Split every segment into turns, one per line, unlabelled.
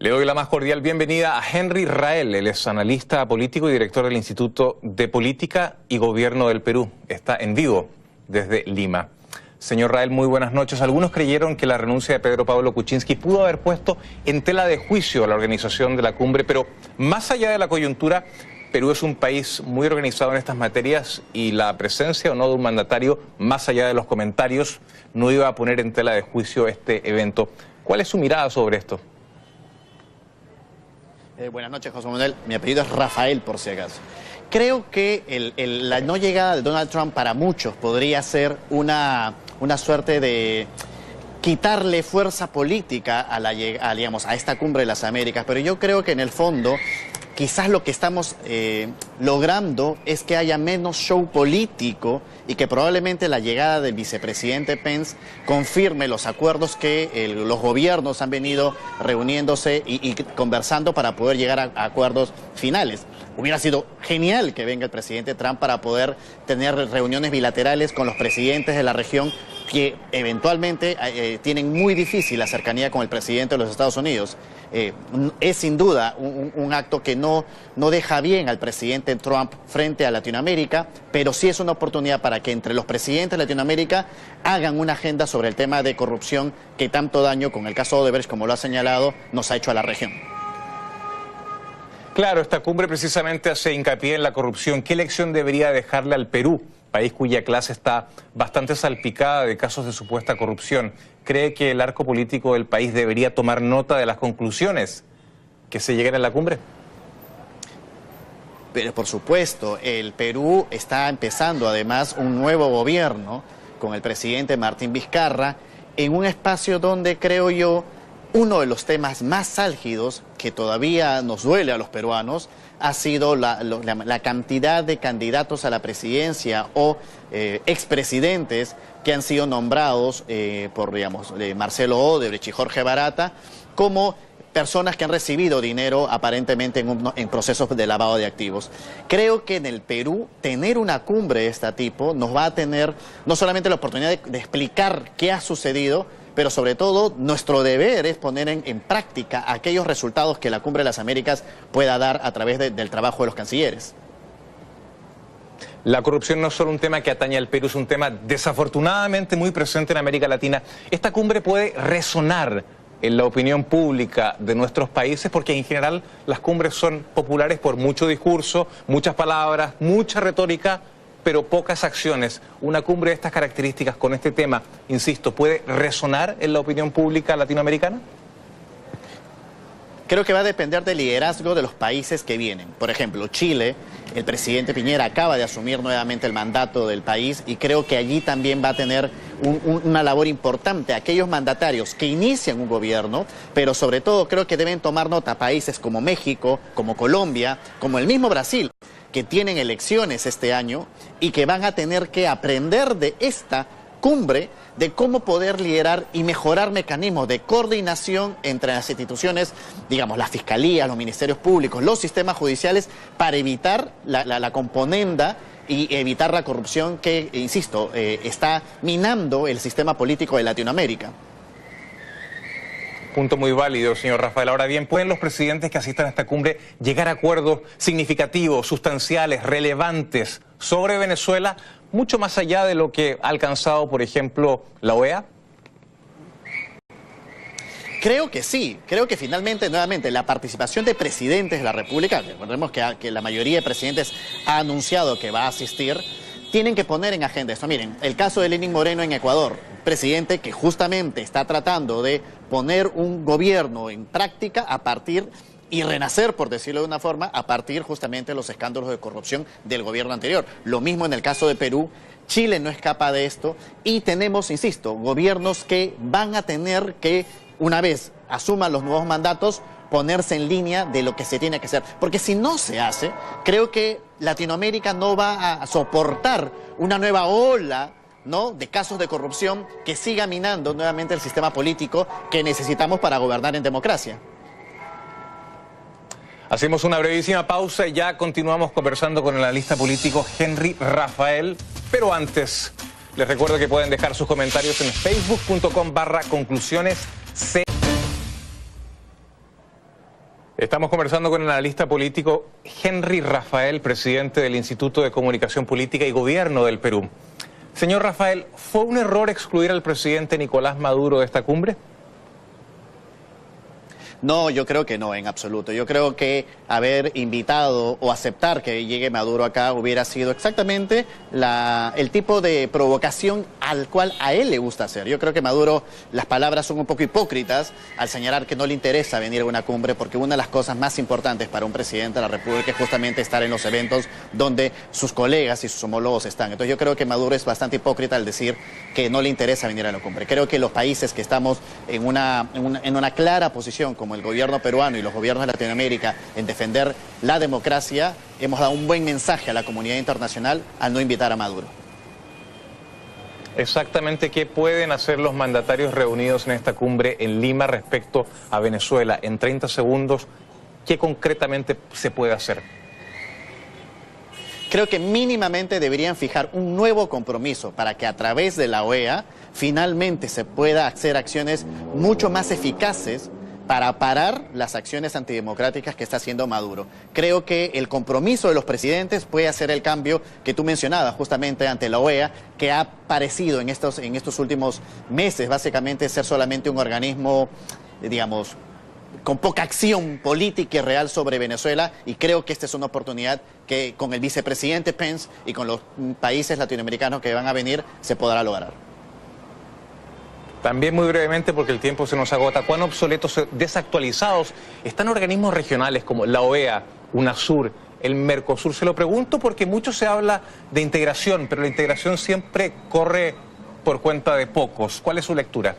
Le doy la más cordial bienvenida a Henry Rael. Él es analista político y director del Instituto de Política y Gobierno del Perú. Está en vivo desde Lima. Señor Rael, muy buenas noches. Algunos creyeron que la renuncia de Pedro Pablo Kuczynski pudo haber puesto en tela de juicio a la organización de la cumbre, pero más allá de la coyuntura, Perú es un país muy organizado en estas materias y la presencia o no de un mandatario, más allá de los comentarios, no iba a poner en tela de juicio este evento. ¿Cuál es su mirada sobre esto?
Buenas noches, José Manuel. Mi apellido es Rafael, por si acaso. Creo que la no llegada de Donald Trump para muchos podría ser una suerte de quitarle fuerza política a esta cumbre de las Américas, pero yo creo que en el fondo quizás lo que estamos logrando es que haya menos show político y que probablemente la llegada del vicepresidente Pence confirme los acuerdos que los gobiernos han venido reuniéndose y conversando para poder llegar a acuerdos finales. Hubiera sido genial que venga el presidente Trump para poder tener reuniones bilaterales con los presidentes de la región que eventualmente tienen muy difícil la cercanía con el presidente de los Estados Unidos. Es sin duda un acto que no deja bien al presidente Trump frente a Latinoamérica, pero sí es una oportunidad para que entre los presidentes de Latinoamérica hagan una agenda sobre el tema de corrupción que tanto daño, con el caso de Odebrecht, como lo ha señalado, nos ha hecho a la región.
Claro, esta cumbre precisamente hace hincapié en la corrupción. ¿Qué lección debería dejarle al Perú, país cuya clase está bastante salpicada de casos de supuesta corrupción? ¿Cree que el arco político del país debería tomar nota de las conclusiones que se lleguen a la cumbre?
Pero por supuesto, el Perú está empezando además un nuevo gobierno con el presidente Martín Vizcarra en un espacio donde creo yo uno de los temas más álgidos que todavía nos duele a los peruanos ha sido la cantidad de candidatos a la presidencia o expresidentes que han sido nombrados por, digamos, Marcelo Odebrecht y Jorge Barata como personas que han recibido dinero aparentemente en procesos de lavado de activos. Creo que en el Perú tener una cumbre de este tipo nos va a tener no solamente la oportunidad de explicar qué ha sucedido, pero sobre todo nuestro deber es poner en práctica aquellos resultados que la Cumbre de las Américas pueda dar a través del trabajo de los cancilleres.
La corrupción no es solo un tema que atañe al Perú, es un tema desafortunadamente muy presente en América Latina. Esta cumbre puede resonar en la opinión pública de nuestros países porque en general las cumbres son populares por mucho discurso, muchas palabras, mucha retórica, pero pocas acciones. Una cumbre de estas características con este tema, insisto, ¿puede resonar en la opinión pública latinoamericana?
Creo que va a depender del liderazgo de los países que vienen. Por ejemplo, Chile, el presidente Piñera acaba de asumir nuevamente el mandato del país y creo que allí también va a tener una labor importante aquellos mandatarios que inician un gobierno, pero sobre todo creo que deben tomar nota países como México, como Colombia, como el mismo Brasil, que tienen elecciones este año y que van a tener que aprender de esta cumbre de cómo poder liderar y mejorar mecanismos de coordinación entre las instituciones, digamos, las fiscalías, los ministerios públicos, los sistemas judiciales, para evitar la componenda y evitar la corrupción que, insisto, está minando el sistema político de Latinoamérica.
Punto muy válido, señor Rafael. Ahora bien, ¿pueden los presidentes que asistan a esta cumbre llegar a acuerdos significativos, sustanciales, relevantes sobre Venezuela, mucho más allá de lo que ha alcanzado, por ejemplo, la OEA?
Creo que sí, creo que finalmente, nuevamente, la participación de presidentes de la República, recordemos que la mayoría de presidentes ha anunciado que va a asistir, tienen que poner en agenda esto. Miren, el caso de Lenín Moreno en Ecuador, presidente que justamente está tratando de poner un gobierno en práctica a partir y renacer, por decirlo de una forma, a partir justamente de los escándalos de corrupción del gobierno anterior. Lo mismo en el caso de Perú. Chile no escapa de esto y tenemos, insisto, gobiernos que van a tener que, una vez asuman los nuevos mandatos, ponerse en línea de lo que se tiene que hacer. Porque si no se hace, creo que Latinoamérica no va a soportar una nueva ola, ¿no?, de casos de corrupción que siga minando nuevamente el sistema político que necesitamos para gobernar en democracia.
Hacemos una brevísima pausa y ya continuamos conversando con el analista político Henry Rafael. Pero antes, les recuerdo que pueden dejar sus comentarios en facebook.com/conclusiones. Estamos conversando con el analista político Henry Rafael, presidente del Instituto de Comunicación Política y Gobierno del Perú. Señor Rafael, ¿fue un error excluir al presidente Nicolás Maduro de esta cumbre?
No, yo creo que no, en absoluto. Yo creo que haber invitado o aceptar que llegue Maduro acá hubiera sido exactamente el tipo de provocación al cual a él le gusta hacer. Yo creo que Maduro, las palabras son un poco hipócritas al señalar que no le interesa venir a una cumbre, porque una de las cosas más importantes para un presidente de la República es justamente estar en los eventos donde sus colegas y sus homólogos están. Entonces yo creo que Maduro es bastante hipócrita al decir que no le interesa venir a la cumbre. Creo que los países que estamos en una clara posición, como el gobierno peruano y los gobiernos de Latinoamérica, en defender la democracia, hemos dado un buen mensaje a la comunidad internacional al no invitar a Maduro.
Exactamente, ¿qué pueden hacer los mandatarios reunidos en esta cumbre en Lima respecto a Venezuela? En 30 segundos, ¿qué concretamente se puede hacer?
Creo que mínimamente deberían fijar un nuevo compromiso para que a través de la OEA finalmente se pueda hacer acciones mucho más eficaces para parar las acciones antidemocráticas que está haciendo Maduro. Creo que el compromiso de los presidentes puede hacer el cambio que tú mencionabas justamente ante la OEA, que ha parecido en estos últimos meses básicamente ser solamente un organismo, digamos, con poca acción política y real sobre Venezuela, y creo que esta es una oportunidad que con el vicepresidente Pence y con los países latinoamericanos que van a venir se podrá lograr.
También muy brevemente, porque el tiempo se nos agota, ¿cuán obsoletos, desactualizados están organismos regionales como la OEA, UNASUR, el Mercosur? Se lo pregunto porque mucho se habla de integración, pero la integración siempre corre por cuenta de pocos. ¿Cuál es su lectura?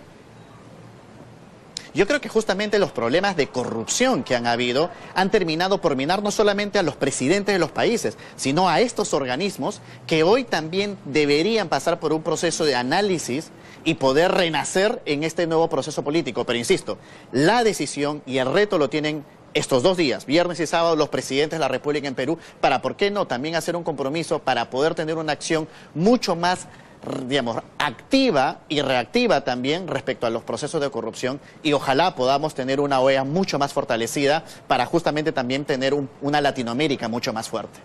Yo creo que justamente los problemas de corrupción que han habido han terminado por minar no solamente a los presidentes de los países, sino a estos organismos que hoy también deberían pasar por un proceso de análisis y poder renacer en este nuevo proceso político. Pero insisto, la decisión y el reto lo tienen estos 2 días, viernes y sábado, los presidentes de la República en Perú, para, ¿por qué no?, también hacer un compromiso para poder tener una acción mucho más, digamos, activa y reactiva también respecto a los procesos de corrupción, y ojalá podamos tener una OEA mucho más fortalecida para justamente también tener una Latinoamérica mucho más fuerte.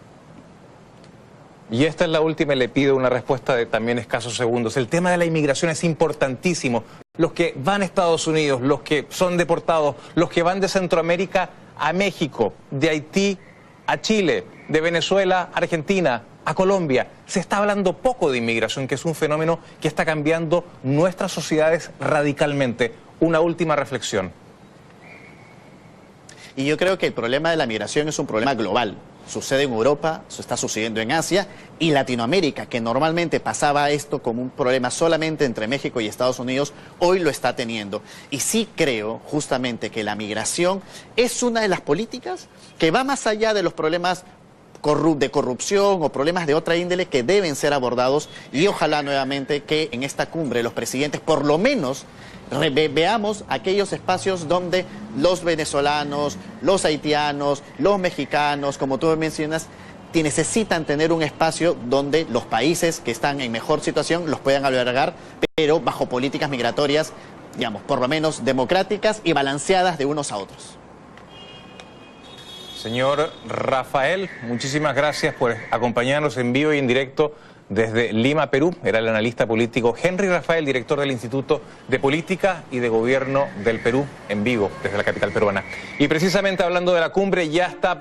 Y esta es la última, y le pido una respuesta de también escasos segundos. El tema de la inmigración es importantísimo. Los que van a Estados Unidos, los que son deportados, los que van de Centroamérica a México, de Haití a Chile, de Venezuela a Argentina, a Colombia. Se está hablando poco de inmigración, que es un fenómeno que está cambiando nuestras sociedades radicalmente. Una última reflexión.
Y yo creo que el problema de la migración es un problema global. Sucede en Europa, está sucediendo en Asia y Latinoamérica, que normalmente pasaba esto como un problema solamente entre México y Estados Unidos, hoy lo está teniendo. Y sí creo justamente que la migración es una de las políticas que va más allá de los problemas de corrupción o problemas de otra índole que deben ser abordados, y ojalá nuevamente que en esta cumbre los presidentes por lo menos veamos aquellos espacios donde los venezolanos, los haitianos, los mexicanos, como tú mencionas, necesitan tener un espacio donde los países que están en mejor situación los puedan albergar, pero bajo políticas migratorias, digamos, por lo menos democráticas y balanceadas de unos a otros.
Señor Rafael, muchísimas gracias por acompañarnos en vivo y en directo desde Lima, Perú. Era el analista político Henry Rafael, director del Instituto de Política y de Gobierno del Perú, en vivo desde la capital peruana. Y precisamente hablando de la cumbre, ya está